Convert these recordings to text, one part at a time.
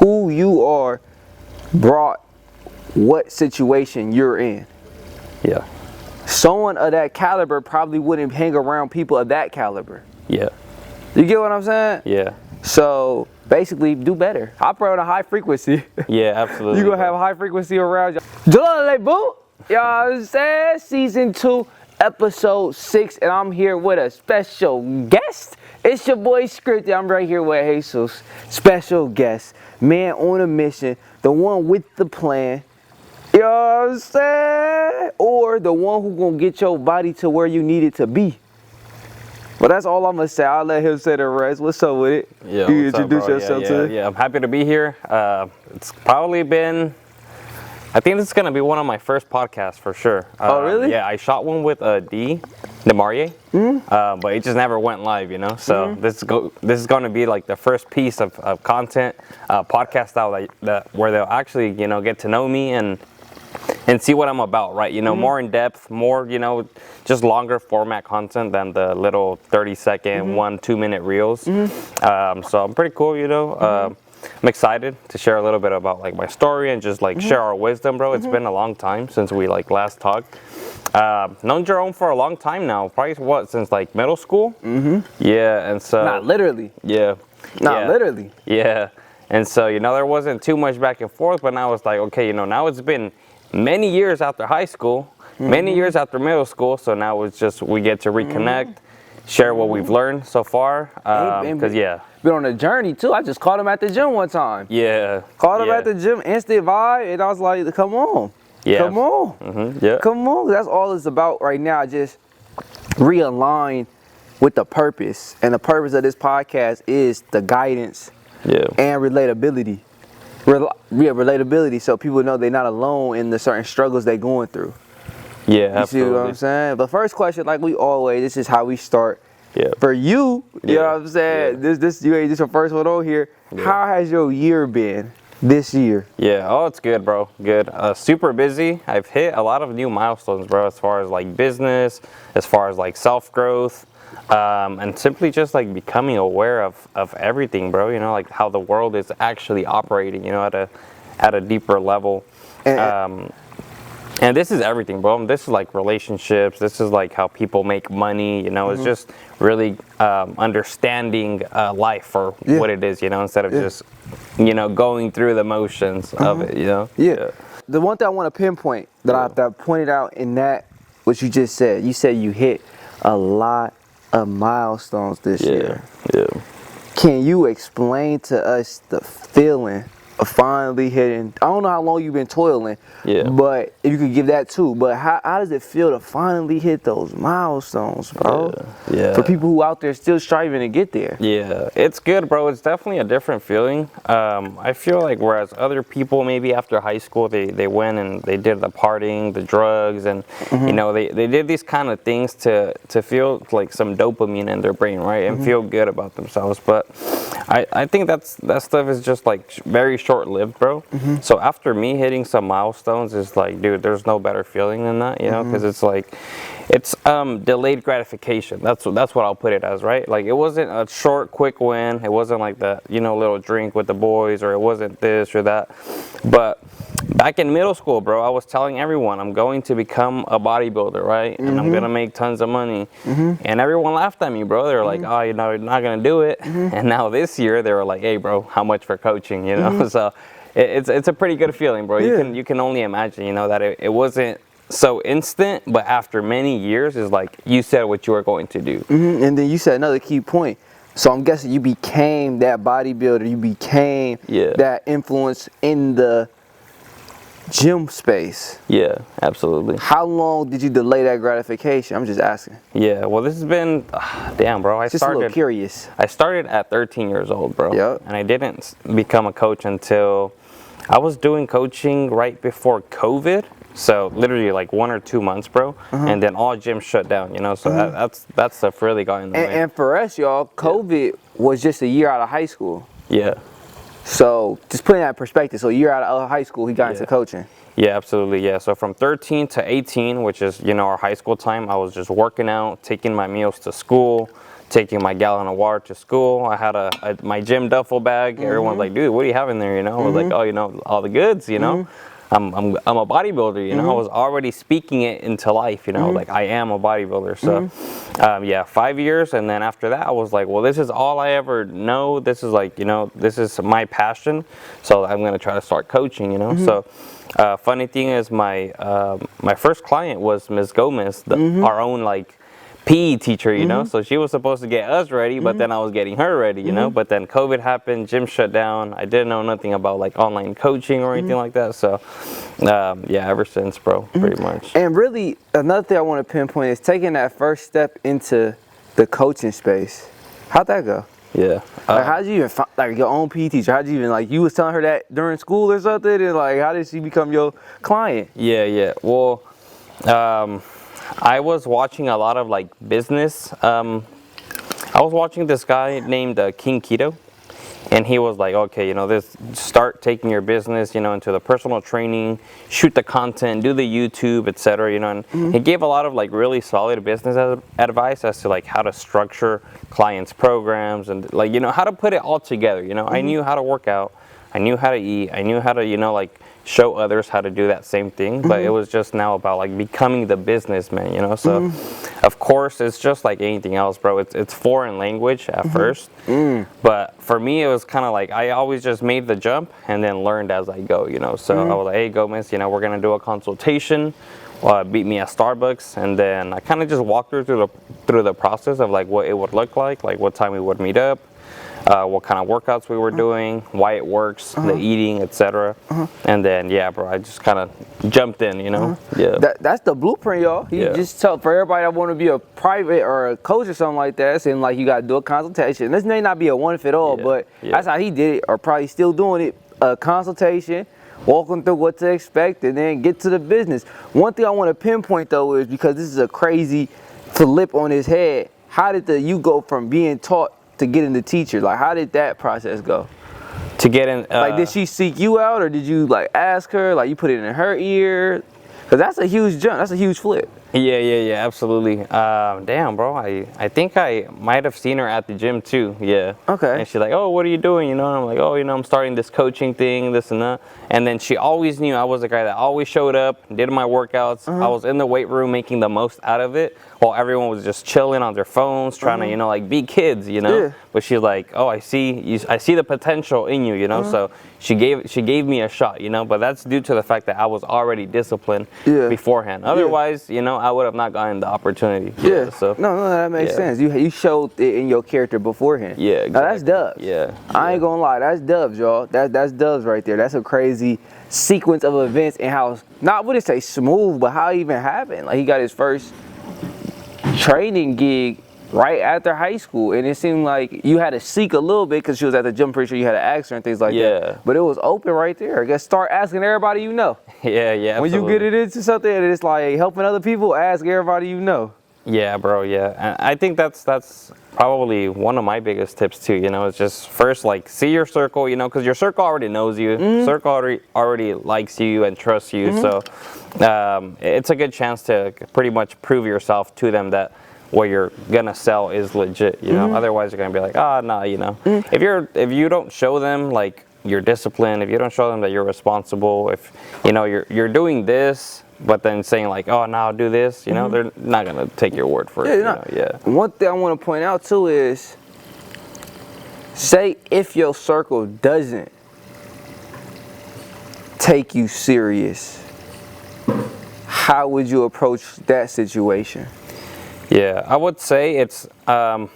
who you are brought what situation you're in. Yeah. Someone of that caliber probably wouldn't hang around people of that caliber. Yeah. You get what I'm saying? Yeah. So basically, do better. Operate on a high frequency. Yeah, absolutely. You're gonna have a high frequency around you. July, boo. You know what I'm saying? Season 2, episode 6, and I'm here with a special guest. It's your boy Scrpted. I'm right here with Jesus. Special guest, man on a mission, the one with the plan. You know what I'm saying? Or the one who gonna get your body to where you need it to be. But that's all I'm gonna say. I'll let him say the rest. What's up with it? Yeah, you introduce yourself to it? Yeah, I'm happy to be here. It's probably been, I think this is gonna be one of my first podcasts for sure. Oh, really? Yeah, I shot one with DeMarie, but it just never went live, you know. So this is going to be like the first piece of content, podcast style where they'll actually, you know, get to know me and see what I'm about, right? You know, more in depth, more, you know, just longer format content than the little 30-second, 1-2 minute reels. So I'm pretty cool, you know. I'm excited to share a little bit about like my story and just like share our wisdom, bro. It's been a long time since we like last talked. Known Jerome for a long time now, probably since like middle school. Yeah, and so Not literally. Yeah. Not literally. Yeah, and so you know there wasn't too much back and forth, but now it's like okay, you know, now it's been many years after high school, many years after middle school, so now it's just we get to reconnect, share what we've learned so far, because been on a journey too. I just caught him at the gym one time. Yeah, caught him at the gym, instant vibe, and I was like, come on, come on, come on. That's all it's about right now. Just realign with the purpose, and the purpose of this podcast is the guidance and relatability. Relatability, so people know they're not alone in the certain struggles they're going through. Yeah, you see what I'm saying? But first question, like we always, this is how we start. Yeah. For you, you know what I'm saying? This your first one on here. How has your year been this year? Yeah, oh, it's good, bro. Good. Super busy. I've hit a lot of new milestones, bro, as far as like business, as far as like self-growth, and simply just like becoming aware of everything, bro. You know, like how the world is actually operating, you know, at a deeper level. And this is everything, bro. This is like relationships. This is like how people make money. You know, it's just really understanding life for what it is. You know, instead of just, you know, going through the motions of it. You know. Yeah. The one thing I want to pinpoint that I pointed out in that what you just said. You said you hit a lot of milestones this year. Yeah. Can you explain to us the feeling of finally hitting? I don't know how long you've been toiling, but if you could give that too. But how does it feel to finally hit those milestones, bro? Yeah. For people who out there still striving to get there. Yeah, it's good, bro. It's definitely a different feeling. I feel like whereas other people maybe after high school they went and they did the partying, the drugs, and you know they did these kind of things to feel like some dopamine in their brain, right, and feel good about themselves. But I think that stuff is just like very short-lived, bro. So after me hitting some milestones, it's like, dude, there's no better feeling than that, you know, because it's like, it's delayed gratification. That's what I'll put it as, right? Like it wasn't a short, quick win. It wasn't like the, you know, little drink with the boys, or it wasn't this or that. But back in middle school, bro, I was telling everyone I'm going to become a bodybuilder, right? And I'm gonna make tons of money. And everyone laughed at me, bro. They were like, oh, you know, you're not gonna do it. And now this year, they were like, hey, bro, how much for coaching? You know, so it's a pretty good feeling, bro. You can only imagine, you know, that it wasn't so instant, but after many years, is like you said what you were going to do. And then you said another key point. So I'm guessing you became that bodybuilder. You became that influence in the gym space. Yeah, absolutely. How long did you delay that gratification? I'm just asking. Yeah, well, this has been, damn, bro. Just a little curious. I started at 13 years old, bro. Yep. And I didn't become a coach until I was doing coaching right before COVID. So literally like 1 or 2 months, bro. And then all gyms shut down, you know. So that stuff really got in the way. And for us, y'all, COVID was just a year out of high school. Yeah. So just putting that in perspective, so a year out of high school, he got into coaching. Yeah, absolutely. Yeah. So from 13 to 18, which is, you know, our high school time, I was just working out, taking my meals to school, taking my gallon of water to school. I had my gym duffel bag. Everyone's like, dude, what do you have in there? You know, I was like, oh, you know, all the goods, you know. I'm a bodybuilder, you know. I was already speaking it into life, you know, like I am a bodybuilder. So, yeah, 5 years, and then after that, I was like, well, this is all I ever know. This is like, you know, this is my passion. So I'm gonna try to start coaching, you know. So, funny thing is, my first client was Ms. Gomez, our own like PE teacher, you know, so she was supposed to get us ready, but then I was getting her ready, you know, but then COVID happened, gym shut down. I didn't know nothing about like online coaching or anything like that. So, yeah, ever since, bro, pretty much. And really, another thing I want to pinpoint is taking that first step into the coaching space. How'd that go? Yeah. Like, how'd you even find, like, your own PE teacher? How'd you even, like, you was telling her that during school or something? And, like, how did she become your client? Yeah. Well, I was watching a lot of like business. I was watching this guy named King Keto, and he was like, okay, you know, start taking your business, you know, into the personal training, shoot the content, do the YouTube, etc. You know, and he gave a lot of like really solid business advice as to like how to structure clients' programs and like, you know, how to put it all together. You know, I knew how to work out, I knew how to eat, I knew how to, you know, like show others how to do that same thing, but it was just now about like becoming the businessman, you know. So of course it's just like anything else, bro. It's foreign language at first, but for me it was kind of like I always just made the jump and then learned as I go, you know. So I was like, hey Gomez, you know, we're gonna do a consultation, beat me at Starbucks, and then I kind of just walked her through the process of like what it would look like what time we would meet up, what kind of workouts we were doing, why it works, the eating, etc. And then, yeah, bro, I just kind of jumped in, you know. Yeah. That's the blueprint, y'all. You just tell for everybody that want to be a private or a coach or something like that, saying like you got to do a consultation. This may not be a one fit all, but that's how he did it, or probably still doing it. A consultation, walk them through what to expect, and then get to the business. One thing I want to pinpoint though is, because this is a crazy flip on his head, how did you go from being taught to getting the teacher? Like, how did that process go? To get in, like, did she seek you out, or did you like ask her? Like, you put it in her ear? Because that's a huge jump. That's a huge flip. Yeah, absolutely. Damn, bro, I think I might have seen her at the gym too. Yeah. Okay. And she's like, oh, what are you doing? You know, and I'm like, oh, you know, I'm starting this coaching thing, this and that. And then she always knew I was the guy that always showed up, did my workouts. I was in the weight room making the most out of it, while everyone was just chilling on their phones, trying to, you know, like be kids, you know. But she's like, oh, I see the potential in you, you know. So she gave me a shot, you know. But that's due to the fact that I was already disciplined beforehand. Otherwise, you know, I would have not gotten the opportunity. So no, that makes sense. You showed it in your character beforehand. Yeah, exactly. Now, that's dubs. I ain't gonna lie, that's dubs, y'all. That's dubs right there. That's a crazy sequence of events, and how, not would it say smooth, but how it even happened. Like, he got his first training gig right after high school, and it seemed like you had to seek a little bit because she was at the gym. Pretty sure you had to ask her and things like that. But it was open right there. I guess start asking everybody you know. Yeah. When you get it into something and it's like helping other people, ask everybody you know. Yeah, bro. Yeah, and I think that's probably one of my biggest tips too. You know, it's just first like see your circle. You know, because your circle already knows you. Circle already likes you and trusts you. So it's a good chance to pretty much prove yourself to them that what you're gonna sell is legit. You know, otherwise you're gonna be like, oh no, you know. If you don't show them like you're disciplined, if you don't show them that you're responsible, if you know you're doing this, but then saying like, oh, now do this, you know, they're not gonna take your word for it. One thing I want to point out too is, say if your circle doesn't take you serious, how would you approach that situation? Yeah, I would say it's I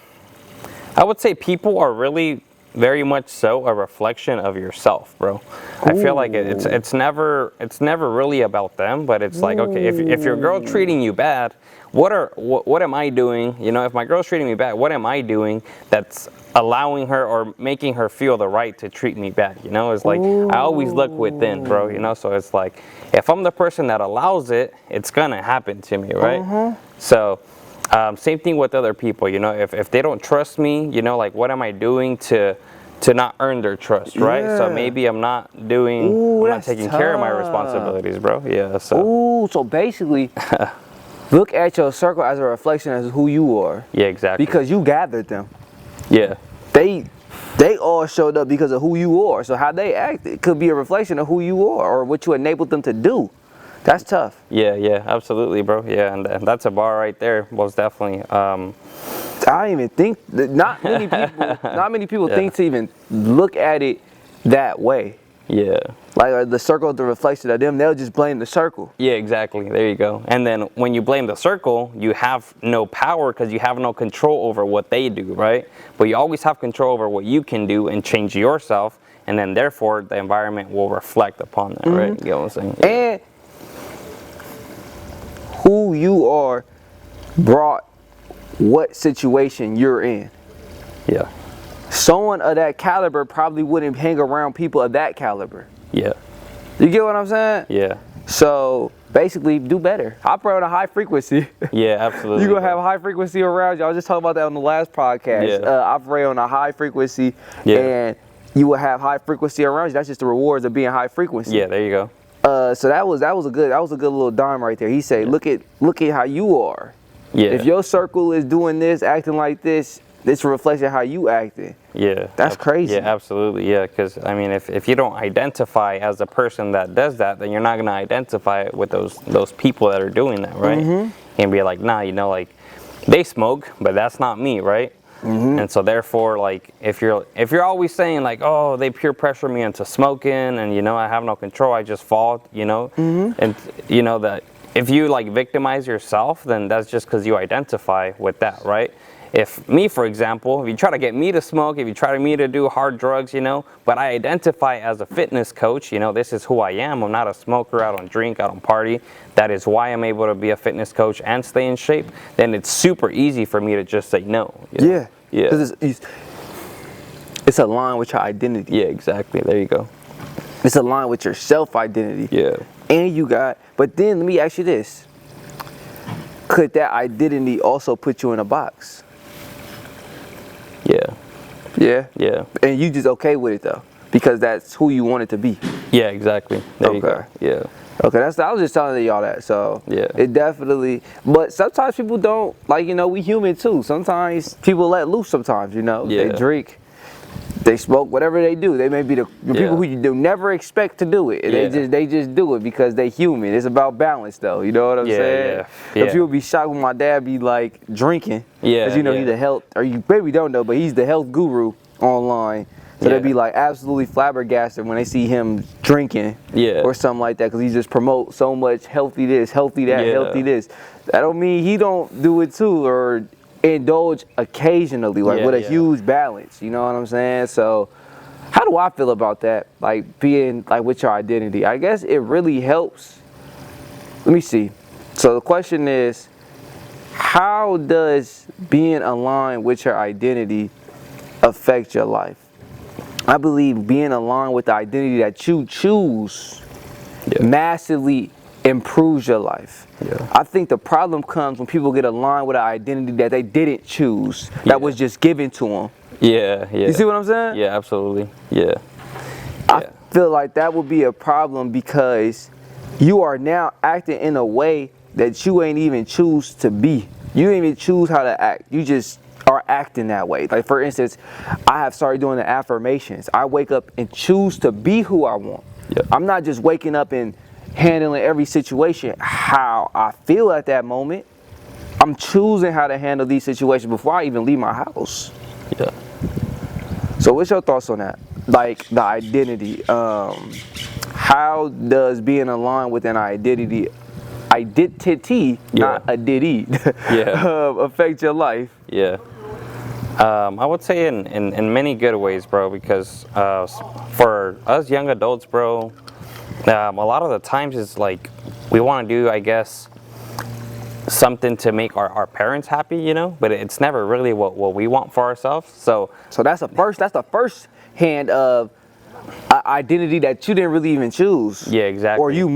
would say people are really very much so a reflection of yourself, bro. I feel like it's never really about them, but it's like, okay, if your girl treating you bad, what am I doing? You know, if my girl's treating me bad, what am I doing that's allowing her or making her feel the right to treat me bad? You know, it's like I always look within, bro. You know, so it's like if I'm the person that allows it, it's gonna happen to me, right? So same thing with other people. You know, if they don't trust me, you know, like what am I doing to not earn their trust, right? So maybe I'm not taking care of my responsibilities, bro. Yeah. So. So basically, Look at your circle as a reflection of who you are. Yeah, exactly. Because you gathered them. Yeah. They all showed up because of who you are. So how they act, it could be a reflection of who you are or what you enabled them to do. That's tough. Yeah, absolutely, bro. Yeah, and that's a bar right there, most definitely. I don't even think not many people think to even look at it that way. Yeah. Like the circle is the reflection of them, they'll just blame the circle. Yeah, exactly. There you go. And then when you blame the circle, you have no power because you have no control over what they do, right? But you always have control over what you can do and change yourself, and then therefore the environment will reflect upon that, right? You know what I'm saying? And who you are brought what situation you're in. Yeah. Someone of that caliber probably wouldn't hang around people of that caliber. Yeah. You get what I'm saying? Yeah. So basically, do better. Operate on a high frequency. Yeah, absolutely. You're going to have a high frequency around you. I was just talking about that on the last podcast. Yeah. Operate on a high frequency, and you will have high frequency around you. That's just the rewards of being high frequency. Yeah, there you go. So that was a good little dime right there. He said, look at how you are. Yeah. If your circle is doing this, acting like this, it's a reflection of how you acting. Yeah. That's crazy. Yeah, absolutely. Yeah, because I mean, if you don't identify as the person that does that, then you're not gonna identify with those people that are doing that, right? And be like, nah, like they smoke, but that's not me, right? And so therefore, like if you're always saying like, oh, they peer pressure me into smoking, and I have no control, I just fall, and that if you like victimize yourself, then that's just because you identify with that, right? If me, for example, if you try to get me to smoke, if you try to me to do hard drugs, but I identify as a fitness coach, this is who I am. I'm not a smoker, I don't drink, I don't party. That is why I'm able to be a fitness coach and stay in shape. Then it's super easy for me to just say no. Yeah. Yeah. It's aligned with your identity. Yeah, exactly. There you go. It's aligned with your self-identity. Yeah. And but then let me ask you this. Could that identity also put you in a box? Yeah. Yeah? Yeah. And you just okay with it though? Because that's who you want it to be. Yeah, exactly. There you go. Yeah. Okay, I was just telling y'all that. So yeah, it definitely. But sometimes people don't we human too. Sometimes people let loose. Sometimes they drink, they smoke, whatever they do. They may be the people who you do never expect to do it. They just do it because they human. It's about balance though. You know what I'm saying? Yeah. People be shocked when my dad be like drinking. Yeah. Because he's the health, or you maybe don't know, but he's the health guru online. So they'd be like absolutely flabbergasted when they see him drinking or something like that, because he just promotes so much healthy this, healthy that, healthy this. That don't mean he don't do it too or indulge occasionally, with a huge balance. You know what I'm saying? So how do I feel about that? Like being with your identity. I guess it really helps. Let me see. So the question is, how does being aligned with your identity affect your life? I believe being aligned with the identity that you choose massively improves your life. Yeah. I think the problem comes when people get aligned with an identity that they didn't choose, that was just given to them. Yeah. You see what I'm saying? Yeah, absolutely. Yeah. I feel like that would be a problem because you are now acting in a way that you ain't even choose to be. You didn't even choose how to act. You just are acting that way. Like for instance, I have started doing the affirmations. I wake up and choose to be who I want. Yep. I'm not just waking up and handling every situation how I feel at that moment. I'm choosing how to handle these situations before I even leave my house. Yeah. So what's your thoughts on that? Like the identity. How does being aligned with an identity, not a diddy, affect your life? Yeah. I would say in many good ways, bro, because for us young adults, bro, a lot of the times it's like we want to do, I guess, something to make our parents happy, but it's never really what we want for ourselves. So that's the first hand of identity that you didn't really even choose. Yeah, exactly. Or you're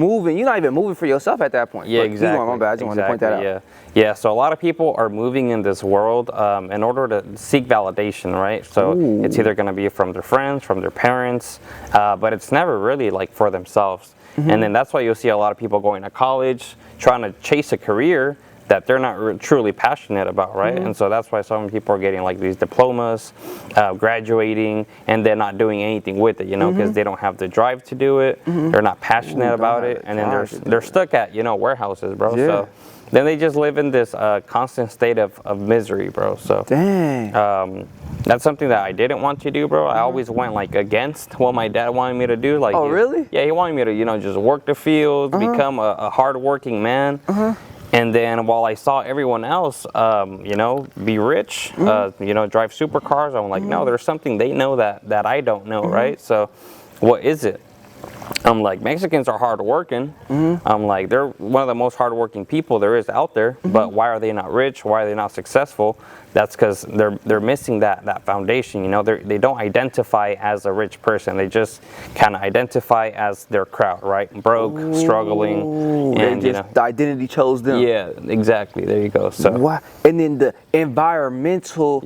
not even moving for yourself at that point. Yeah, exactly. My bad. I just wanted to point that out. Yeah, so a lot of people are moving in this world in order to seek validation, right? So it's either going to be from their friends, from their parents, but it's never really like for themselves. And then that's why you'll see a lot of people going to college, trying to chase a career that they're not truly passionate about, right? And so that's why some people are getting like these diplomas, graduating, and they're not doing anything with it, you know, because they don't have the drive to do it. They're not passionate about it, and then they're stuck at, you know, warehouses, bro. So then they just live in this constant state of misery, bro. So Dang. that's something that I didn't want to do, bro. I always went like against what my dad wanted me to do. Like, oh, really? Yeah, he wanted me to, you know, just work the fields, become a hard-working man. And then while I saw everyone else, you know, be rich, you know, drive supercars, I'm like, no, there's something they know that I don't know, right? So what is it? I'm like, Mexicans are hardworking. I'm like, they're one of the most hardworking people there is out there. But why are they not rich? Why are they not successful? That's because they're missing that foundation. You know, they don't identify as a rich person. They just kind of identify as their crowd, right? Broke, struggling, and just, you know, the identity chose them. Yeah, exactly. There you go. So what? And then the environmental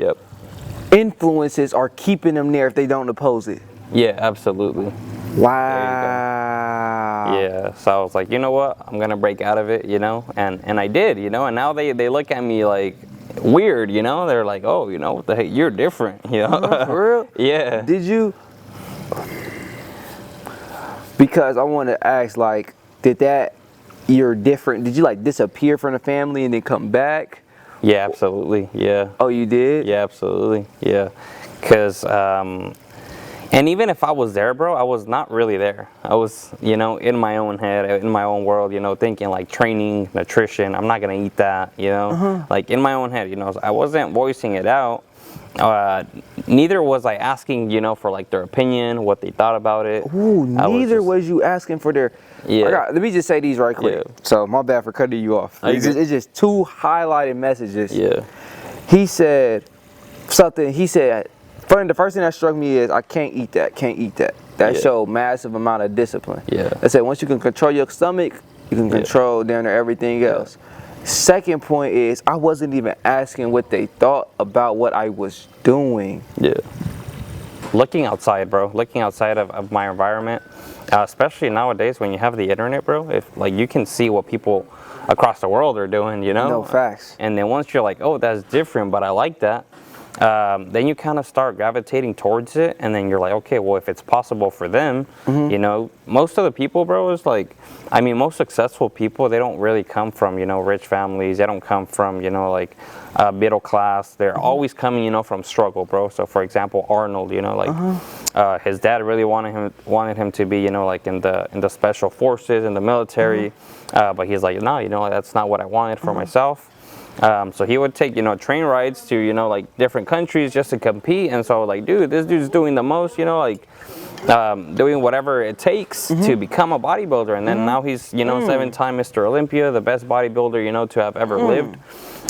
influences are keeping them there if they don't oppose it. Yeah, absolutely. Wow. Yeah, so I was like, you know what, I'm gonna break out of it, you know, and I did, you know, and now they look at me like weird, you know, they're like, oh, you know, what the heck, you're different, you know. For real? Yeah. Did you? Because I want to ask, like, you're different, did you like disappear from the family and then come back? Yeah, absolutely. Yeah. Oh, you did? Yeah, absolutely. Yeah, because and even if I was there, bro, I was not really there. I was, you know, in my own head, in my own world, you know, thinking like training, nutrition, I'm not going to eat that, you know, like in my own head, you know, I wasn't voicing it out. Neither was I asking, you know, for like their opinion, what they thought about it. Ooh, neither was you asking for their... Yeah. Let me just say these right quick. Yeah. So, my bad for cutting you off. It's just two highlighted messages. Yeah. He said something, the first thing that struck me is, I can't eat that, can't eat that. That showed massive amount of discipline. Yeah. I said, once you can control your stomach, you can control down there everything else. Second point is, I wasn't even asking what they thought about what I was doing. Yeah. Looking outside, bro. Looking outside of my environment, especially nowadays when you have the internet, bro. If like you can see what people across the world are doing, you know. No, facts. And then once you're like, oh, that's different, but I like that. Then you kind of start gravitating towards it, and then you're like, okay, well, if it's possible for them, you know, most of the people, bro, is like, I mean, most successful people, they don't really come from, you know, rich families. They don't come from, you know, like middle class. They're always coming, you know, from struggle, bro. So, for example, Arnold, you know, like his dad really wanted him to be, you know, like in the special forces, in the military, but he's like, no, you know, that's not what I wanted for myself. So he would take, you know, train rides to, you know, like different countries just to compete. And so I was like, dude, this dude's doing the most, you know, like doing whatever it takes to become a bodybuilder. And then now he's, you know, 7-time Mr. Olympia, the best bodybuilder, you know, to have ever lived.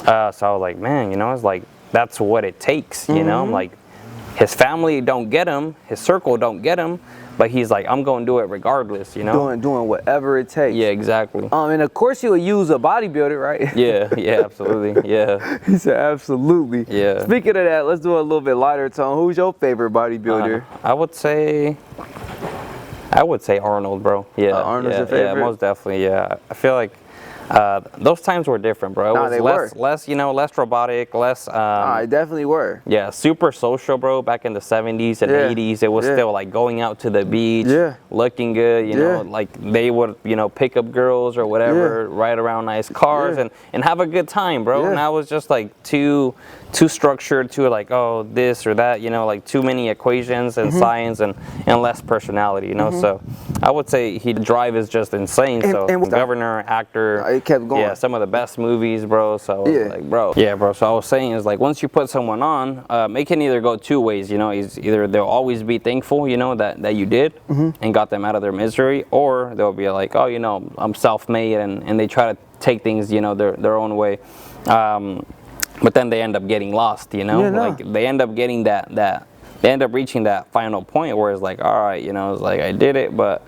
So I was like, man, you know, it's like, that's what it takes, you know, I'm like, his family don't get him, his circle don't get him, but he's like, I'm going to do it regardless, you know? Doing whatever it takes. Yeah, exactly. And of course he would use a bodybuilder, right? Yeah, absolutely, yeah. He said absolutely. Yeah. Speaking of that, let's do a little bit lighter tone. Who's your favorite bodybuilder? I would say Arnold, bro. Yeah. Arnold's your favorite? Yeah, most definitely, yeah. I feel like those times were different, bro. It was less, you know, less robotic, less. They definitely were. Yeah, super social, bro. Back in the 70s and 80s, it was still like going out to the beach, looking good. You know, like they would, you know, pick up girls or whatever, ride around nice cars and have a good time, bro. Now it's just like too structured, too like, oh, this or that, you know, like too many equations and science and less personality, you know. So I would say drive is just insane. So governor, actor. It kept going. Yeah, some of the best movies, bro. So like, bro. Yeah, bro. So I was saying is like, once you put someone on, it can either go two ways, you know. Either they'll always be thankful, you know, that you did and got them out of their misery, or they'll be like, oh, you know, I'm self-made, and they try to take things, you know, their own way. But then they end up getting lost, you know. Like they end up getting they end up reaching that final point where it's like, all right, you know, it's like I did it, but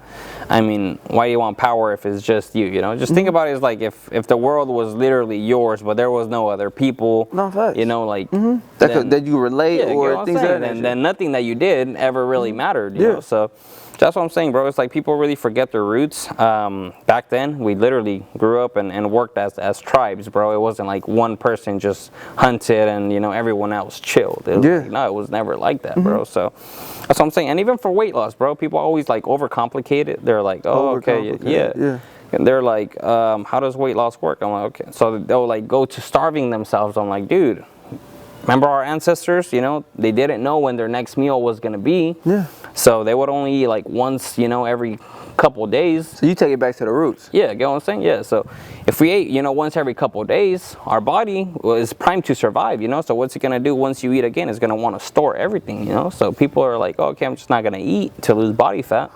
I mean, why do you want power if it's just you, you know? Just think about it as like if the world was literally yours, but there was no other people, you know, like that you relate or things like that. And then nothing that you did ever really mattered, you know? So That's what I'm saying, bro. It's like people really forget their roots. Back then, we literally grew up and worked as tribes, bro. It wasn't like one person just hunted and, you know, everyone else chilled. It was like, no, it was never like that, bro. So that's what I'm saying. And even for weight loss, bro, people always like overcomplicate it. They're like, oh, okay, yeah. And they're like, how does weight loss work? I'm like, okay. So they'll like go to starving themselves. I'm like, dude, remember our ancestors, you know, they didn't know when their next meal was going to be. Yeah. So they would only eat like once, you know, every couple of days. So you take it back to the roots. Yeah, get what I'm saying? Yeah. So if we ate, you know, once every couple of days, our body is primed to survive, you know. So what's it going to do once you eat again? It's going to want to store everything, you know. So people are like, oh, okay, I'm just not going to eat to lose body fat.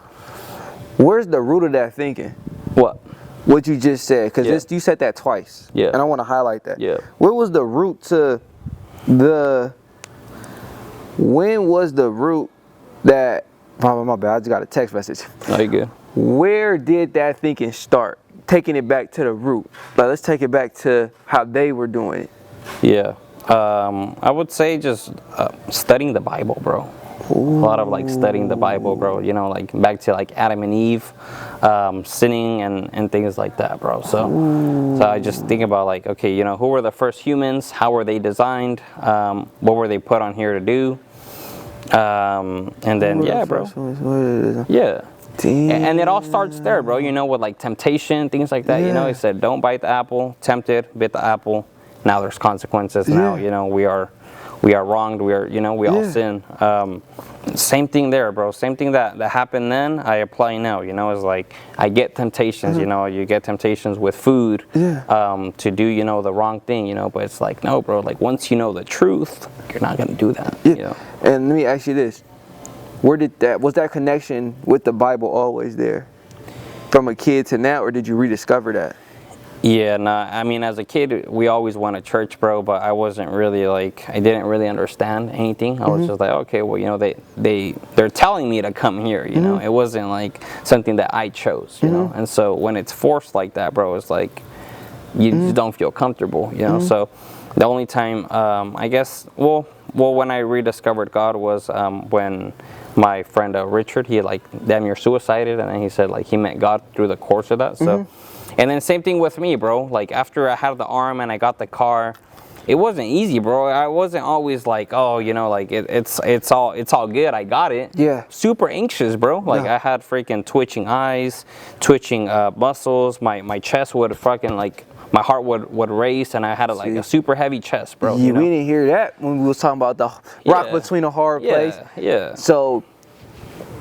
Where's the root of that thinking? What? What you just said. Because you said that twice. Yeah. And I want to highlight that. Yeah. Where was the root to when was the root that, my bad, I just got a text message. Oh, you good. Where did that thinking start? Taking it back to the root. Like, let's take it back to how they were doing it. Yeah. I would say just studying the Bible, bro. Ooh. A lot of like studying the Bible, bro. You know, like back to like Adam and Eve, sinning and things like that, bro. So I just think about like, okay, you know, who were the first humans? How were they designed? What were they put on here to do? And then yeah, bro. Yeah. Damn. And it all starts there, bro. You know, with like temptation, things like that. Yeah. You know, he said, don't bite the apple. Tempted, bit the apple. Now there's consequences. Yeah. Now, you know, we are wronged. We are, you know, we all sin. Same thing there, bro. Same thing that happened then, I apply now. You know, it's like I get temptations. You know, you get temptations with food to do, you know, the wrong thing. You know, but it's like, no, bro. Like once you know the truth, you're not gonna do that. Yeah. You know? And let me ask you this: was that connection with the Bible always there, from a kid to now, or did you rediscover that? Yeah, nah, I mean, as a kid, we always went to church, bro, but I wasn't really like, I didn't really understand anything. I was just like, okay, well, you know, they're telling me to come here, you know. It wasn't like something that I chose, you know. And so when it's forced like that, bro, it's like, you just don't feel comfortable, you know. So the only time, I guess, well, when I rediscovered God was when my friend Richard, he like damn near suicided, and then he said like he met God through the course of that, so. And then same thing with me, bro. Like after I had the arm and I got the car, it wasn't easy, bro. I wasn't always like, oh, you know, like it's all good. I got it. Yeah. Super anxious, bro. Like I had freaking twitching eyes, twitching muscles. My chest would fucking like, my heart would race, and I had like a super heavy chest, bro. Yeah, you know? We didn't hear that when we was talking about the rock between a hard place. Yeah. So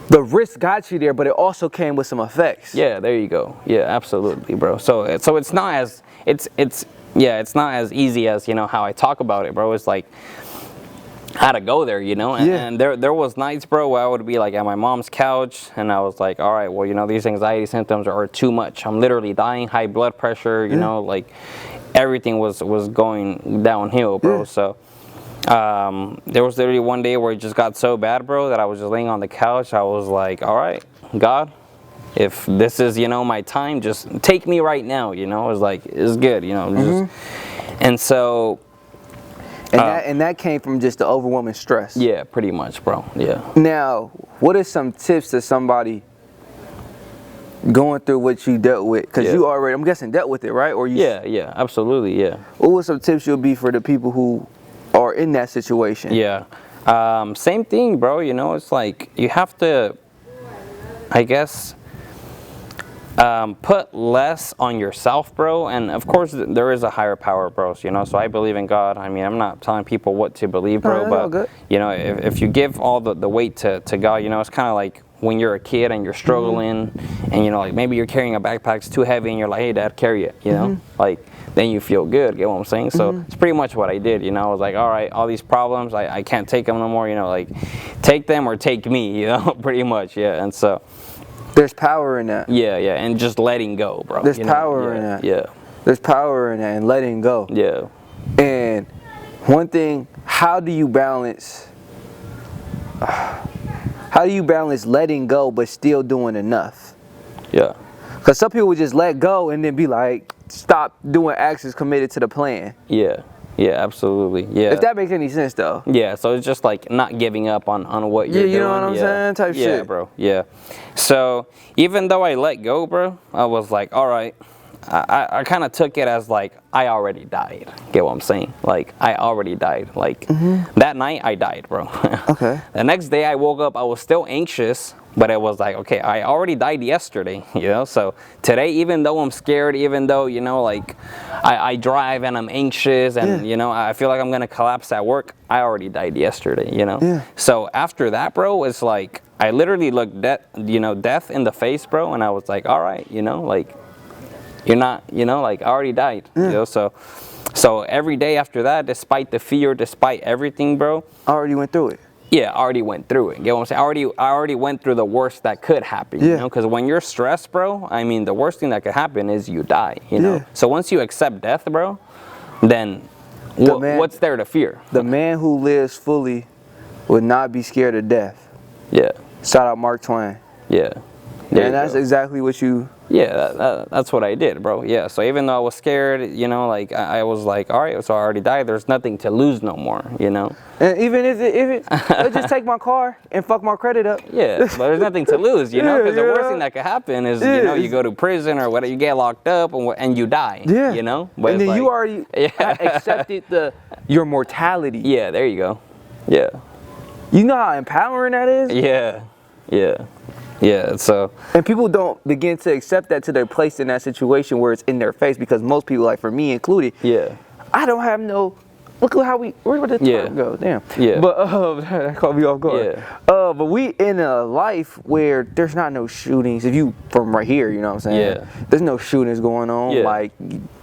the risk got you there, but it also came with some effects. Yeah, there you go. Yeah, absolutely, bro. So it's not as it's not as easy as, you know, how I talk about it, bro. It's like I had to go there, you know. And there was nights, bro, where I would be like at my mom's couch, and I was like, all right, well, you know, these anxiety symptoms are too much. I'm literally dying, high blood pressure, you know, like everything was going downhill, bro. So there was literally one day where it just got so bad, bro, that I was just laying on the couch. I was like, all right, God, if this is, you know, my time, just take me right now, you know. It was like, it's good, you know. And so and that came from just the overwhelming stress. Yeah, pretty much, bro. Yeah. Now, what are some tips to somebody going through what you dealt with? Because you already, I'm guessing, dealt with it, right? Or you? Yeah, absolutely, yeah. What were some tips you'll be for the people who are in that situation? Yeah. Same thing, bro. You know, it's like you have to, I guess, put less on yourself, bro. And of course, there is a higher power, bro. You know, so I believe in God. I mean, I'm not telling people what to believe, bro. But you know, if you give all the weight to God, you know, it's kind of like when you're a kid and you're struggling, and you know, like maybe you're carrying a backpack that's too heavy, and you're like, hey, Dad, carry it. You know, like. Then you feel good, get what I'm saying? So it's pretty much what I did, you know. I was like, all right, all these problems, I can't take them no more, you know, like take them or take me, you know, pretty much, yeah. And so there's power in that. Yeah, and just letting go, bro. There's power in that. Yeah. There's power in that and letting go. Yeah. And one thing, how do you balance letting go but still doing enough? Yeah. Because some people would just let go and then be like, stop doing actions committed to the plan. Yeah. Yeah, absolutely. Yeah. If that makes any sense, though. Yeah, so it's just like not giving up on what you're doing. You know what I'm saying? Type shit. Yeah, bro. Yeah. So even though I let go, bro, I was like, all right. I kind of took it as like I already died. Get what I'm saying? Like I already died. Like that night I died, bro. Okay. The next day I woke up, I was still anxious, but it was like, okay, I already died yesterday, you know? So today, even though I'm scared, even though, you know, like I drive and I'm anxious and, you know, I feel like I'm going to collapse at work, I already died yesterday, you know? Yeah. So after that, bro, it's like, I literally looked death in the face, bro. And I was like, all right, you know, like, you're not, you know, like I already died, you know? So every day after that, despite the fear, despite everything, bro. I already went through it. Yeah, I already went through it. You know what I'm saying? I already went through the worst that could happen, you know? Because when you're stressed, bro, I mean, the worst thing that could happen is you die, you know? So once you accept death, bro, then what's there to fear? The man who lives fully would not be scared of death. Yeah. Shout out Mark Twain. Yeah. And that's exactly what you... Yeah, that's what I did, bro. Yeah, so even though I was scared, you know, like I was like, all right, so I already died. There's nothing to lose no more, you know. And even if it let's just take my car and fuck my credit up. Yeah, but there's nothing to lose, you know, because the worst thing that could happen is, you know, you go to prison or whatever, you get locked up and you die. Yeah. You know. But and then like, you already accepted your mortality. Yeah, there you go. Yeah. You know how empowering that is? Yeah. Yeah. Yeah, so... And people don't begin to accept that till they're placed in that situation where it's in their face, because most people, like for me included, I don't have no... Look at how where did the time go? Damn. Yeah. But that caught me off guard. Yeah. But we in a life where there's not no shootings. If you from right here, you know what I'm saying? Yeah. There's no shootings going on. Yeah. Like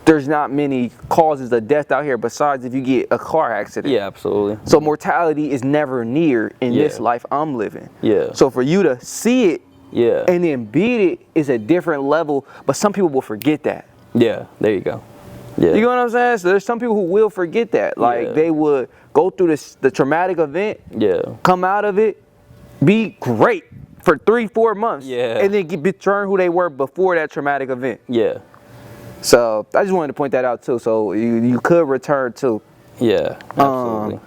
there's not many causes of death out here besides if you get a car accident. Yeah, absolutely. So mortality is never near in this life I'm living. Yeah. So for you to see it and then beat it is a different level, but some people will forget that. Yeah, there you go. Yeah. You know what I'm saying? So there's some people who will forget that. Like they would go through the traumatic event, come out of it, be great for 3-4 months, and then return who they were before that traumatic event. Yeah. So I just wanted to point that out too. So you could return too. Yeah, absolutely.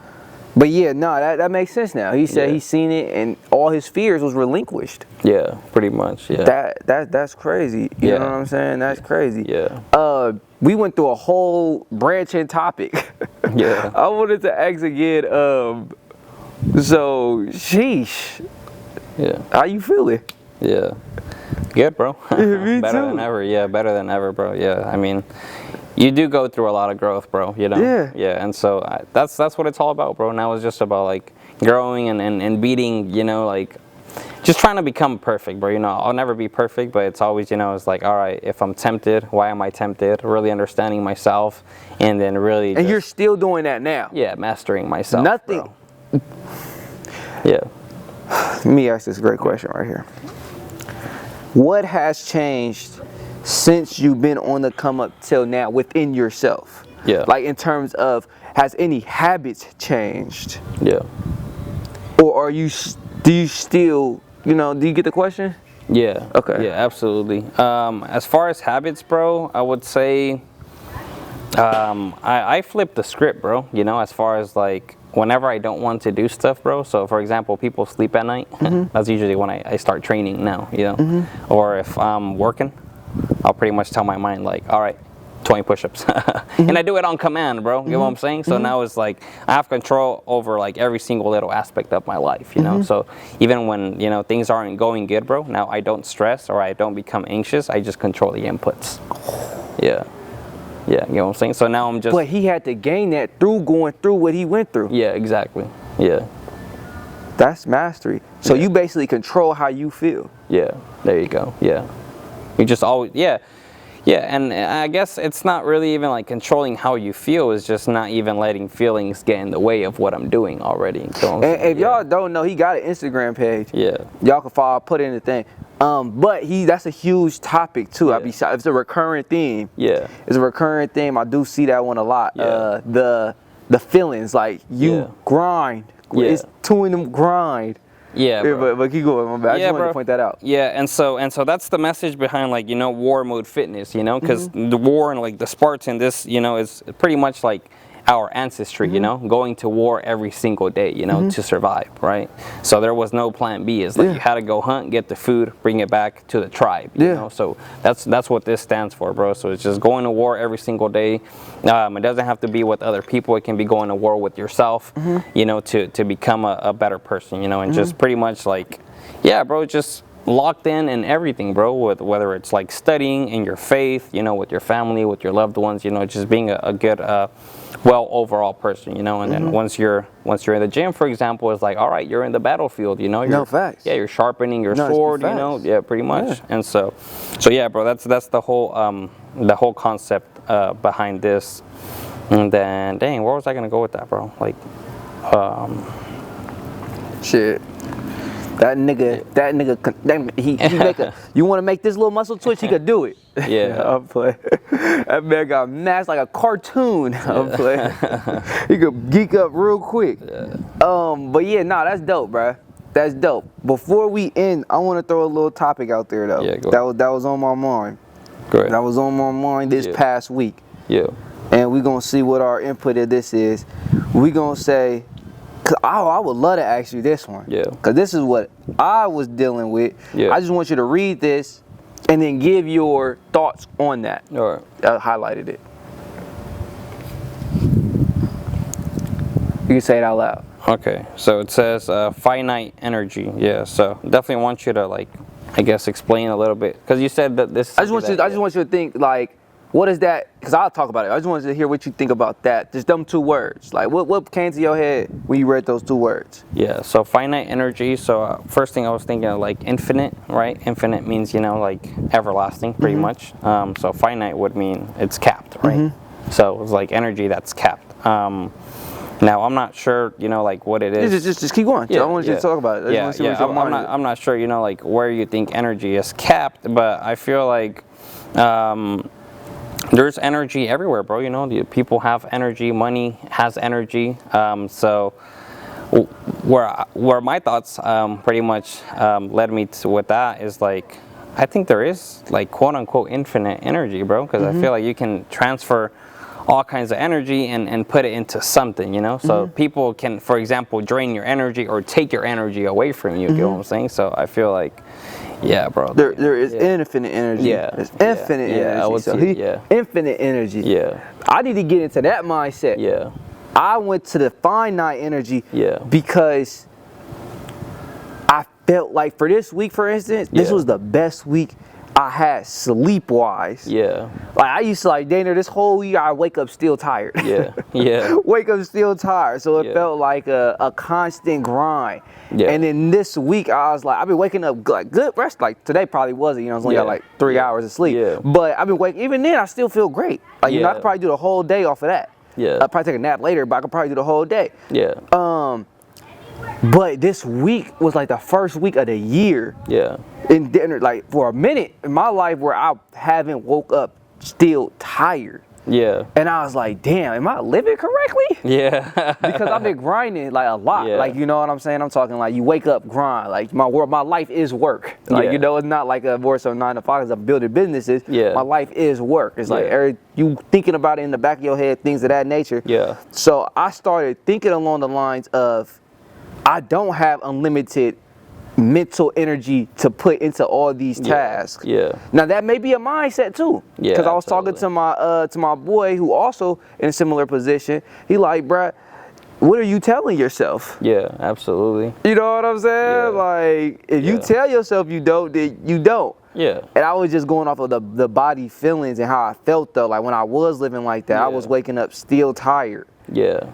But yeah, no, that makes sense now. He said he's seen it and all his fears was relinquished. Yeah, pretty much. Yeah. That's crazy. You know what I'm saying? That's crazy. Yeah. We went through a whole branching topic. Yeah. I wanted to ask again, so sheesh. Yeah. How you feeling? Yeah. Good, bro. Me Better too. than ever. Yeah, better than ever, bro. Yeah. I mean, you do go through a lot of growth, bro, you know? Yeah, and so that's what it's all about, bro. Now it's just about, like, growing and beating, you know, like, just trying to become perfect, bro. You know, I'll never be perfect, but it's always, you know, it's like, all right, if I'm tempted, why am I tempted? Really understanding myself, and then really And you're still doing that now? Yeah, mastering myself, Nothing. bro. Yeah. Let me ask this great question right here. What has changed since you've been on the come up till now within yourself? Yeah. Like in terms of, has any habits changed? Yeah. Or do you still, you know, do you get the question? Yeah. Okay. Yeah, absolutely. As far as habits, bro, I would say I flipped the script, bro. You know, as far as like whenever I don't want to do stuff, bro. So for example, people sleep at night. That's usually when I start training now, you know. Or if I'm working, I'll pretty much tell my mind like, all right, 20 push-ups. And I do it on command, bro. You know what I'm saying? So now it's like I have control over like every single little aspect of my life, you know? So even when, you know, things aren't going good, bro, now I don't stress or I don't become anxious. I just control the inputs. Yeah. Yeah, you know what I'm saying? So now I'm just... But he had to gain that through going through what he went through. Yeah, exactly. Yeah. That's mastery. So you basically control how you feel. Yeah, there you go. Yeah. You just always... Yeah. Yeah, and I guess it's not really even like controlling how you feel. It's just not even letting feelings get in the way of what I'm doing already. So and if y'all don't know, he got an Instagram page. Yeah. Y'all can follow, put in the thing. But that's a huge topic too. Yeah. It's a recurring theme. Yeah. It's a recurring theme. I do see that one a lot. Yeah. The feelings, like you grind. Yeah. It's two in them grind. Yeah, bro. But keep going, my bad. I just wanted bro. to point that out. Yeah, and so that's the message behind, like, you know, war mode fitness, you know, because the war and like the Spartan, this, you know, is pretty much like our ancestry, you know, going to war every single day, you know, to survive, right? So there was no plan B. It's like you had to go hunt, get the food, bring it back to the tribe, you know? So that's what this stands for, bro. So it's just going to war every single day. It doesn't have to be with other people. It can be going to war with yourself, you know, to become a better person, you know, and just pretty much like, yeah, bro, just locked in everything, bro, with whether it's like studying in your faith, you know, with your family, with your loved ones, you know, just being a good well overall person, you know. And then once you're in the gym, for example, it's like, all right, you're in the battlefield, you know. No facts. Yeah, you're sharpening your sword, you know. Yeah, pretty much. And so yeah, bro, that's the whole concept behind this. And then dang, where was I gonna go with that, bro? Like shit. That nigga, he make a, you want to make this little muscle twitch, he could do it. Yeah. I'm playing. That man got masked like a cartoon. I'm playing. He could geek up real quick. Yeah. But yeah, nah, that's dope, bruh. That's dope. Before we end, I want to throw a little topic out there, though. Yeah, go ahead. That was on my mind. Go ahead. That was on my mind this past week. Yeah. And we're going to see what our input of this is. We're going to say, cause I would love to ask you this one. Yeah. Because this is what I was dealing with. Yeah. I just want you to read this and then give your thoughts on that. All right. I highlighted it. You can say it out loud. Okay. So it says finite energy. Yeah. So definitely want you to, like, I guess, explain a little bit, because you said that this. I just want you to think, like, what is that? Because I'll talk about it. I just wanted to hear what you think about that. Just them two words. Like, what came to your head when you read those two words? Yeah, so finite energy. So first thing I was thinking of, like, infinite, right? Infinite means, you know, like everlasting, pretty much. So finite would mean it's capped, right? So it's like energy that's capped. Now I'm not sure, you know, like what it is. Just keep going. I want you to talk about it. I'm not sure, you know, like where you think energy is capped, but I feel like there's energy everywhere, bro. You know, people have energy, money has energy. So where my thoughts pretty much led me to with that is, like, I think there is, like, quote unquote infinite energy, bro, because I feel like you can transfer all kinds of energy and put it into something, you know. So people can, for example, drain your energy or take your energy away from you. You know what I'm saying? So I feel like, yeah, bro. There is infinite energy. Yeah. There's infinite energy. I would say, infinite energy. Yeah. I need to get into that mindset. Yeah. I went to the finite energy. Yeah. Because I felt like, for this week, for instance, this was the best week I had sleep-wise. Yeah. Like, I used to, like, Dana, this whole year I wake up still tired. Yeah. Yeah. Wake up still tired. So it felt like a constant grind. Yeah. And then this week I was like, I've been waking up like good rest. Like today probably wasn't, you know, I was only got like 3 hours of sleep. Yeah. But I've been waking, even then I still feel great. Like, you know, I could probably do the whole day off of that. Yeah. I'll probably take a nap later, but I could probably do the whole day. Yeah. But this week was like the first week of the year. Yeah. And then, like, for a minute in my life where I haven't woke up still tired. Yeah. And I was like, damn, am I living correctly? Yeah. Because I've been grinding like a lot. Yeah. Like, you know what I'm saying? I'm talking like you wake up, grind. Like my life is work. Like, you know, it's not like a more so 9 to 5 as I'm building businesses. Yeah. My life is work. It's like you thinking about it in the back of your head, things of that nature. Yeah. So I started thinking along the lines of, I don't have unlimited mental energy to put into all these tasks. Yeah. Now that may be a mindset too. Yeah. Because I was talking to my boy who also in a similar position. He like, bruh, what are you telling yourself? Yeah, absolutely. You know what I'm saying? Yeah. Like, if you tell yourself you don't, then you don't. Yeah. And I was just going off of the body feelings and how I felt though. Like when I was living like that, I was waking up still tired. Yeah.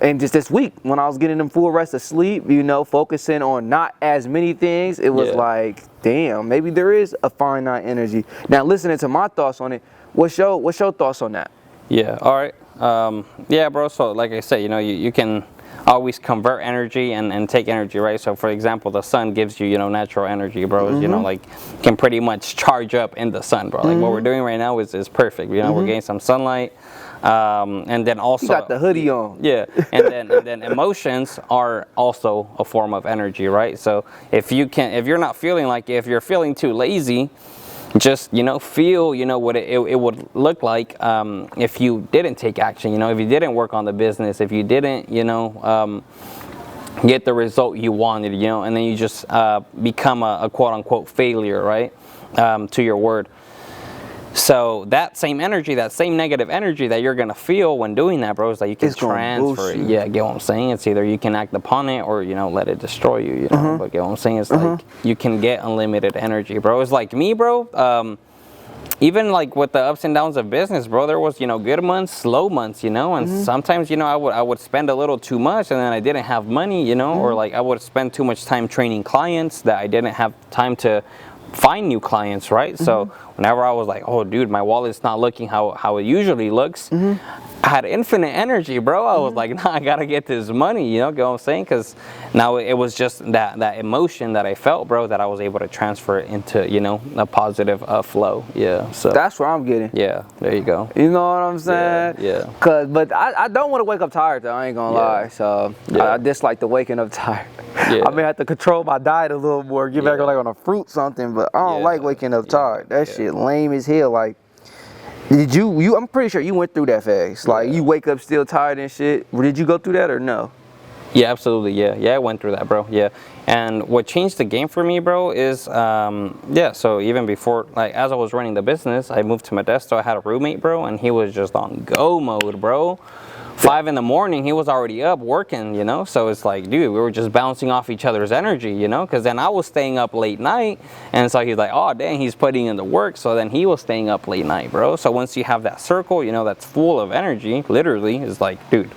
And just this week, when I was getting them full rest of sleep, you know, focusing on not as many things, it was like, damn, maybe there is a finite energy. Now, listening to my thoughts on it, what's your thoughts on that? Yeah, all right. Yeah, bro, so like I said, you know, you can always convert energy and take energy, right? So, for example, the sun gives you, you know, natural energy, bro. You know, like, can pretty much charge up in the sun, bro. Like, what we're doing right now is perfect. You know, we're getting some sunlight. And then also, you got the hoodie on. Yeah, and then emotions are also a form of energy, right? So if you're not feeling like it, if you're feeling too lazy, just, you know, feel, you know, what it would look like if you didn't take action, you know, if you didn't work on the business, if you didn't, you know, get the result you wanted, you know, and then you just become a quote unquote failure, right, to your word. So that same energy, that same negative energy that you're gonna feel when doing that, bro, is like you can transfer it. Yeah, get what I'm saying? It's either you can act upon it or, you know, let it destroy you, you know. But get what I'm saying? It's like you can get unlimited energy, bro. It's like me, bro. Even like with the ups and downs of business, bro, there was, you know, good months, slow months, you know, and sometimes, you know, I would spend a little too much and then I didn't have money, you know, or like I would spend too much time training clients that I didn't have time to find new clients, right? So whenever I was like, oh dude, my wallet's not looking how it usually looks, I had infinite energy, bro. I was like, nah, I gotta get this money, you know, get what I'm saying? Because now it was just that emotion that I felt, bro, that I was able to transfer it into, you know, a positive flow. Yeah, so that's where I'm getting. Yeah, there you go. You know what I'm saying? Yeah. But I don't want to wake up tired though, I ain't gonna lie. So I dislike the waking up tired. I may have to control my diet a little more, get back like on a fruit something, but I don't like waking up tired. That shit lame as hell. Like, did you I'm pretty sure you went through that phase. Like you wake up still tired and shit. Did you go through that or no? Yeah, absolutely. Yeah, I went through that, bro. Yeah. And what changed the game for me, bro, is so even before, like, as I was running the business, I moved to Modesto. I had a roommate, bro, and he was just on go mode, bro. 5 in the morning, he was already up working, you know. So it's like, dude, we were just bouncing off each other's energy, you know, because then I was staying up late night, and so he's like, oh dang, he's putting in the work. So then he was staying up late night, bro. So once you have that circle, you know, that's full of energy, literally, is like, dude,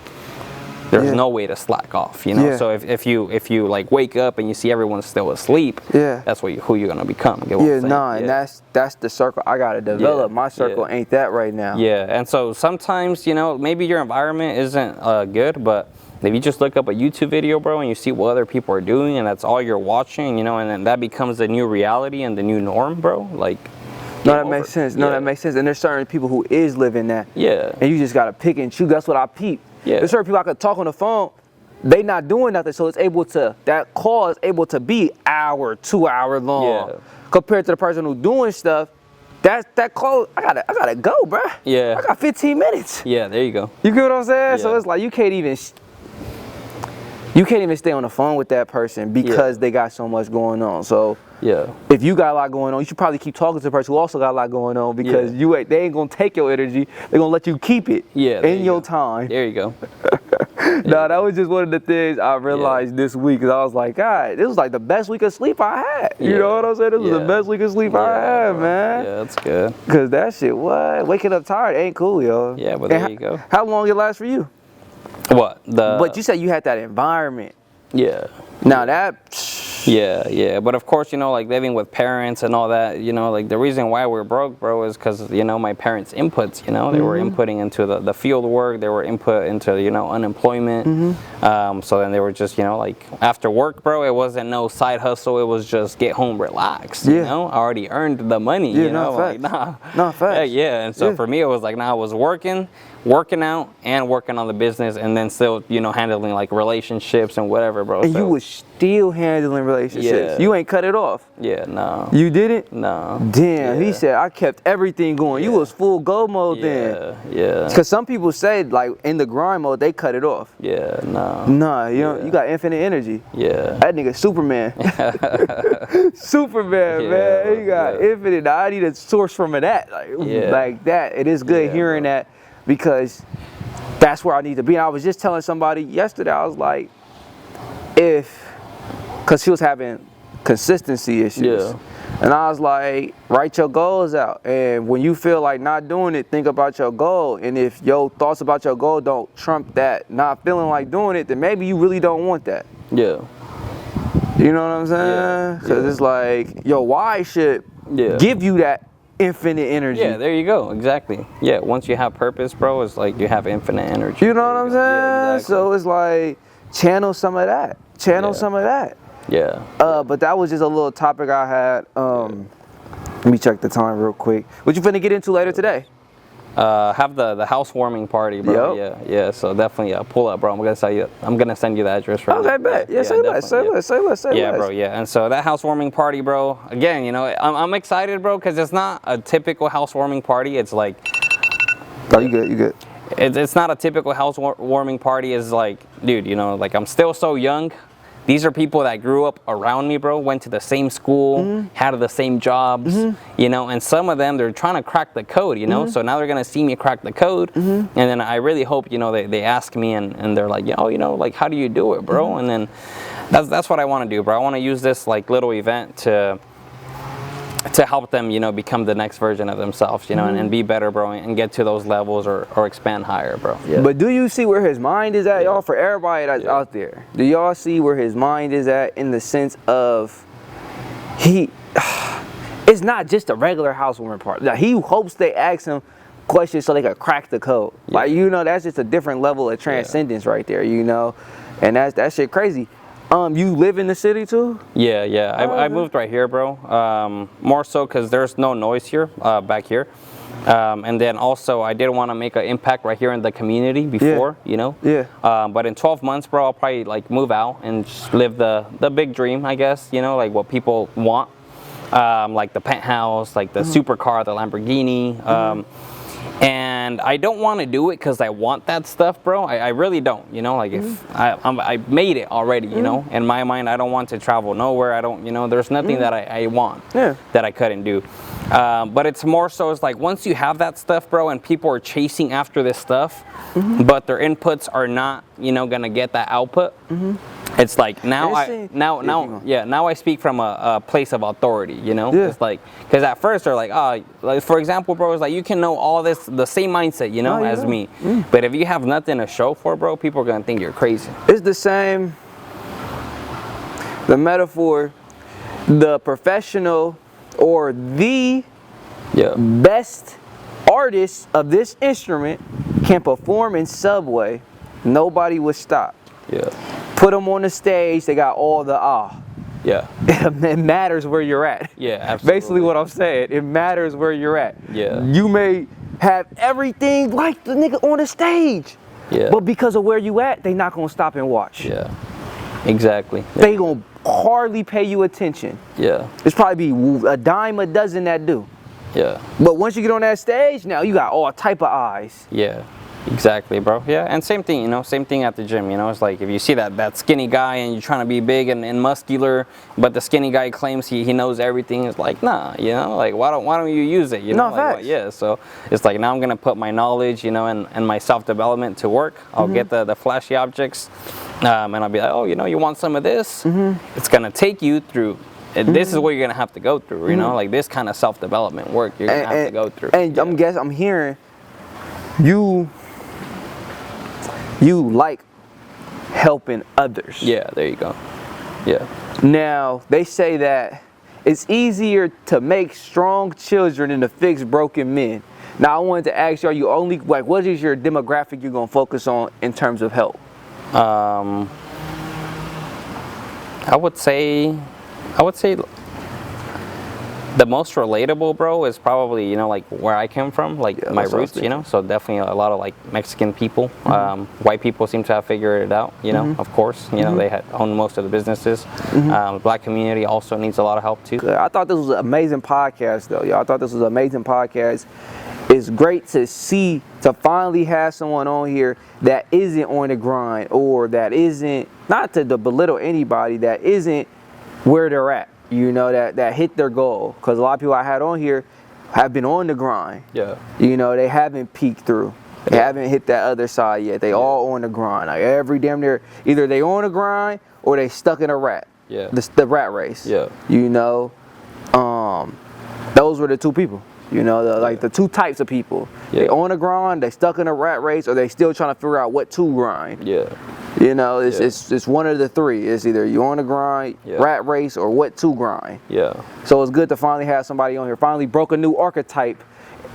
there's no way to slack off, you know. So if you like wake up and you see everyone still asleep, that's who you're gonna become. Get what I'm saying? And that's the circle I gotta develop. My circle ain't that right now. And so sometimes, you know, maybe your environment isn't good, but if you just look up a YouTube video, bro, and you see what other people are doing, and that's all you're watching, you know, and then that becomes the new reality and the new norm, bro. Like, no, that makes sense. No, that makes sense. And there's certain people who is living that. And you just gotta pick and choose. That's what I peep. There's certain people I could talk on the phone, they not doing nothing, so it's able to, that call is able to be hour, 2 hour long. Compared to the person who doing stuff, that call, I gotta go, bruh. I got 15 minutes. There you go. You get what I'm saying? So it's like you can't even stay on the phone with that person because they got so much going on. So if you got a lot going on, you should probably keep talking to the person who also got a lot going on, because they ain't gonna take your energy. They're gonna let you keep it in your time. There you go. No, that was just one of the things I realized this week, because I was like, God, this was like the best week of sleep I had. You know what I'm saying? This was the best week of sleep I had, man. Yeah, that's good. Because that shit, waking up tired ain't cool, yo. Yeah, but there you go. How long it last for you? What? But you said you had that environment. Now that... but of course, you know, like living with parents and all that, you know, like the reason why we're broke, bro, is because, you know, my parents' inputs, you know, they were inputting into the field work, they were input into, you know, unemployment. So then they were just, you know, like after work, bro, it wasn't no side hustle, it was just get home, relax, you know, I already earned the money, you know, like, and so for me, it was like, I was working out and working on the business, and then still, you know, handling like relationships and whatever, bro. And you was still handling relationships. You ain't cut it off. No. You didn't? No. Damn, he said I kept everything going. You was full go mode then. Because some people say, like, in the grind mode, they cut it off. Nah, you got infinite energy. That nigga Superman. Superman, man. He got infinite. I need a source from that. Like that. It is good hearing that, because that's where I need to be. And I was just telling somebody yesterday, I was like, because she was having consistency issues. And I was like, write your goals out. And when you feel like not doing it, think about your goal. And if your thoughts about your goal don't trump that not feeling like doing it, then maybe you really don't want that. You know what I'm saying? Because it's like, your why should give you that infinite energy. There you go. Exactly. Once you have purpose, bro, it's like you have infinite energy. You know what I'm saying? Exactly. So it's like, channel some of that. Some of that. But that was just a little topic I had. Let me check the time real quick. What you finna get into later today? Have the housewarming party, bro. Yep. Yeah. So definitely pull up, bro. I'm gonna send you the address right now. Okay, bet. Yeah, say less. Say less. Yeah, bro. Yeah, and so that housewarming party, bro. Again, you know, I'm excited, bro, because it's not a typical housewarming party. It's like, oh, you good? You good? It's not a typical housewarming party. It's like, dude, you know, like I'm still so young. These are people that grew up around me, bro, went to the same school, had the same jobs, you know, and some of them, they're trying to crack the code, you know, so now they're going to see me crack the code, and then I really hope, you know, they ask me and they're like, oh, you know, like, how do you do it, bro? And then that's what I want to do, bro. I want to use this, like, little event to help them, you know, become the next version of themselves, you know, and be better, bro, and get to those levels or expand higher, bro. Yeah. But do you see where his mind is at, y'all? For everybody that's out there, do y'all see where his mind is at in the sense of it's not just a regular housewarming party. Like, he hopes they ask him questions so they can crack the code. Like, you know, that's just a different level of transcendence right there, you know, and that shit crazy. You live in the city too? Yeah. I moved right here, bro. More so because there's no noise here, back here. And then also I did want to make an impact right here in the community before, you know? Yeah. But in 12 months, bro, I'll probably like move out and just live the big dream, I guess, you know, like what people want. Like the penthouse, like the supercar, the Lamborghini. And I don't want to do it because I want that stuff, bro. I really don't, you know, like if I made it already, you know, in my mind, I don't want to travel nowhere. I don't, you know, there's nothing that I want that I couldn't do. But it's more so, it's like once you have that stuff, bro, and people are chasing after this stuff, but their inputs are not, you know, going to get that output. It's like now I speak from a place of authority, you know. It's like, because at first they're like, oh, like for example, bro, it's like you can know all this, the same mindset, you know, as me, but if you have nothing to show for, bro, people are gonna think you're crazy. It's the same. The metaphor, the professional or the best artist of this instrument can perform in Subway, nobody would stop. Put them on the stage, they got all the it matters where you're at. Absolutely. Basically what I'm saying, it matters where you're at. You may have everything like the nigga on the stage, but because of where you at, they not gonna stop and watch. Exactly. They gonna hardly pay you attention. It's probably be a dime a dozen that do. But once you get on that stage, now you got all type of eyes. Exactly, bro. And same thing, you know, same thing at the gym, you know, it's like if you see that skinny guy and you're trying to be big and muscular, but the skinny guy claims he knows everything, it's like, nah, you know, like why don't you use it, you know? No, facts. So it's like now I'm gonna put my knowledge, you know, and my self-development to work. I'll get the flashy objects, and I'll be like, oh, you know, you want some of this? It's gonna take you through. This is what you're gonna have to go through, you know, like this kind of self-development work you're gonna have to go through. And I'm hearing you like helping others. There you go. Now, they say that it's easier to make strong children than to fix broken men. Now, I wanted to ask you, are you only, like, what is your demographic you're going to focus on in terms of help? I would say the most relatable, bro, is probably, you know, like where I came from, like my roots, you know, so definitely a lot of like Mexican people. White people seem to have figured it out, you know, of course, you know, they own most of the businesses. Black community also needs a lot of help too. I thought this was an amazing podcast though, y'all. I thought this was an amazing podcast. It's great to finally have someone on here that isn't on the grind, or that isn't, not to belittle anybody, that isn't where they're at. You know, that hit their goal. Because a lot of people I had on here have been on the grind. You know, they haven't peaked through. They haven't hit that other side yet. They all on the grind. Like every damn near, either they on the grind or they stuck in a rat. The rat race. You know, those were the two people. You know, the two types of people. They on the grind, they stuck in a rat race, or they still trying to figure out what to grind. You know, it's one of the three. It's either you on the grind, rat race, or what to grind. So it's good to finally have somebody on here, finally broke a new archetype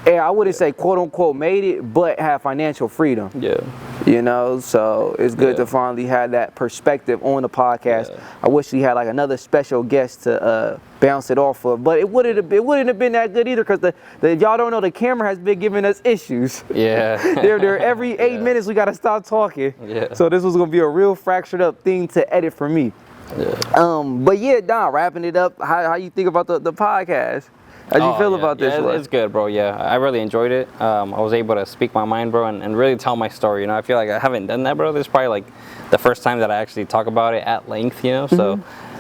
and I wouldn't say quote unquote made it, but have financial freedom. Yeah. You know, so it's good to finally have that perspective on the podcast. Yeah. I wish we had like another special guest to bounce it off of, but it wouldn't have been that good either, because the y'all don't know, the camera has been giving us issues. Yeah. They're every 8 minutes we gotta stop talking. Yeah. So this was gonna be a real fractured up thing to edit for me. Yeah. But yeah, Don, wrapping it up, how you think about the podcast? How do you feel about this one? It's good, bro. Yeah, I really enjoyed it. I was able to speak my mind, bro, and really tell my story. You know, I feel like I haven't done that, bro. This is probably like the first time that I actually talk about it at length, you know.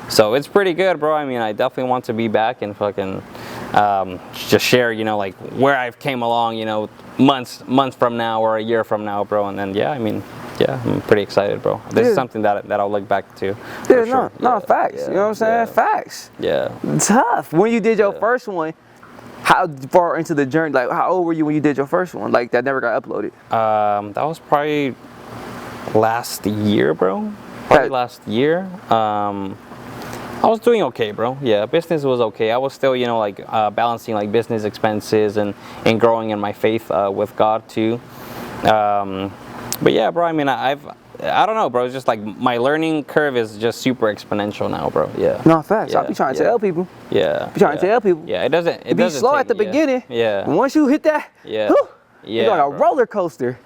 So it's pretty good, bro. I mean, I definitely want to be back and fucking just share, you know, like where I've came along, you know, months from now or a year from now, bro. And then yeah, I'm pretty excited, bro. This is something that I'll look back to. Yeah, sure. no, facts. Yeah, you know what I'm saying? Yeah. Facts. Yeah. Tough. When you did your first one, how far into the journey, like how old were you when you did your first one? Like that never got uploaded? That was probably last year, bro. Probably last year. I was doing okay, bro. Yeah, business was okay. I was still, you know, like balancing like business expenses and growing in my faith with God too. But yeah, bro, I mean, I don't know, bro. It's just like my learning curve is just super exponential now, bro. Yeah. No, facts. Yeah. I be trying to tell people. Yeah. Be trying to tell people. Yeah, it doesn't be slow at the beginning. Yeah. Once you hit that, Yeah. whew, Yeah. it's like a roller coaster.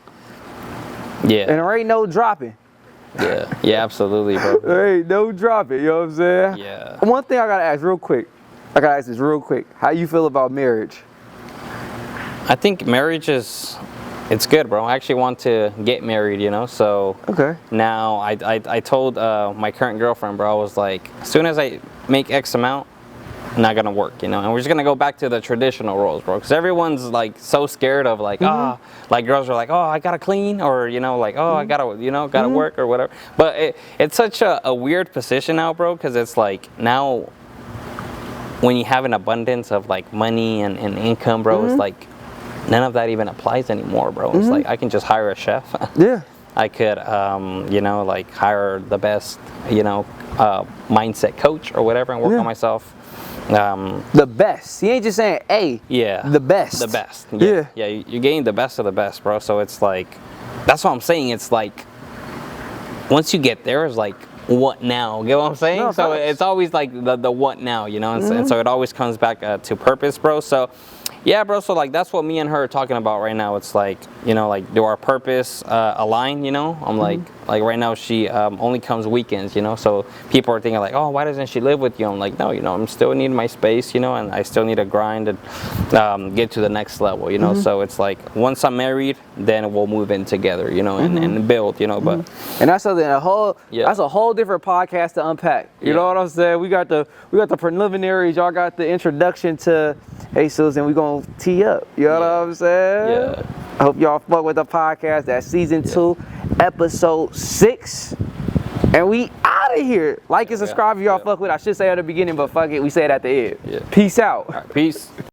Yeah. And there ain't no dropping. Yeah. Yeah, absolutely, bro. There ain't no dropping, you know what I'm saying? Yeah. One thing I gotta ask real quick. How you feel about marriage? I think marriage it's good, bro. I actually want to get married, you know, so Okay. now I told my current girlfriend, bro, I was like, as soon as I make X amount, not gonna work, you know, and we're just gonna go back to the traditional roles, bro, because everyone's like so scared of like, like girls are like, oh, I gotta clean, or, you know, like, oh, I gotta, you know, gotta work or whatever. But it's such a weird position now, bro, because it's like now when you have an abundance of like money and income, bro, it's like none of that even applies anymore, bro. It's like I can just hire a chef. Yeah. I could, you know, like hire the best, you know, mindset coach or whatever and work on myself. The best. He ain't just saying, hey. Yeah. The best. The best. Yeah. Yeah, you're getting the best of the best, bro. So it's like, that's what I'm saying. It's like, once you get there, it's like, what now? You know what I'm saying? No, so facts. it's always like the what now, you know? And so it always comes back to purpose, bro. So yeah, bro, so like that's what me and her are talking about right now. It's like, you know, like do our purpose align, you know? I'm like right now she only comes weekends, you know? So people are thinking like, oh, why doesn't she live with you? I'm like, no, you know, I'm still need my space, you know, and I still need to grind and get to the next level, you know? So it's like once I'm married, then we'll move in together, you know, and build, you know, but and that's something that's a whole different podcast to unpack. You know what I'm saying? We got the preliminaries, y'all got the introduction to Hey Susan, we gonna tee up. You know what I'm saying? Yeah. I hope y'all fuck with the podcast. That's season 2, episode 6. And we out of here. Like and subscribe if y'all fuck with it. I should say at the beginning, but fuck it, we say it at the end. Yeah. Peace out. All right, peace.